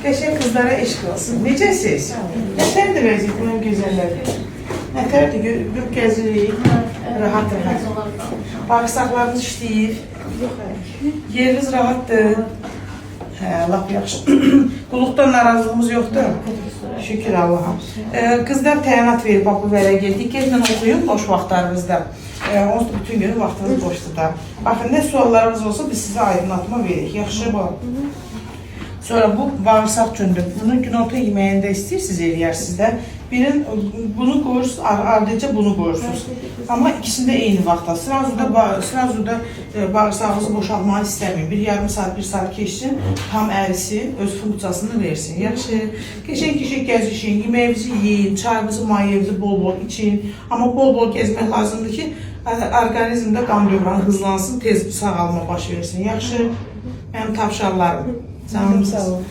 Qəşəng qızlara eşq olsun. Necəsiz? Nətərdir vəziyyət bunun gözəlləri? Nətərdir? Görüb gəzirik. Rahat. Bağırsaqlarınız işləyir. Yeriniz rahatdır. Lap yaxşı. Qulluqdan narazılığımız yoxdur. Şükür Allaha. Qızlar təyinat verib bu vərəqə. Diqqətlə oxuyun boş vaxtlarınızda. Onsuz da bütün günü vaxtınız boşdur da. Baxın, nə suallarınız olsa biz sizə aydınlatma veririk. Yaxşı bu. Sonra bu bağırsaq gündür. Bunu günorta yeməyində istəyirsiniz, eləyərsiniz də. Bunu qoyursunuz, ardınca bunu qoyursunuz. Amma ikisində eyni vaxtda. Sırazu da bağırsağınızı boşaltmağı istəməyin. Bir yarım saat, 1 saat keçsin, tam ərisin, öz funksiyasını versin. Yaxşı, qəşəng gəzişin, yeməyinizi yiyin, çayınızı, mayenizi bol-bol için. Amma bol-bol gəzmək lazımdır ki, orqanizmdə qan dövranı hızlansın, tez sağalma baş versin. Yaxşı, mənim tavşanlarım. Sağ olun.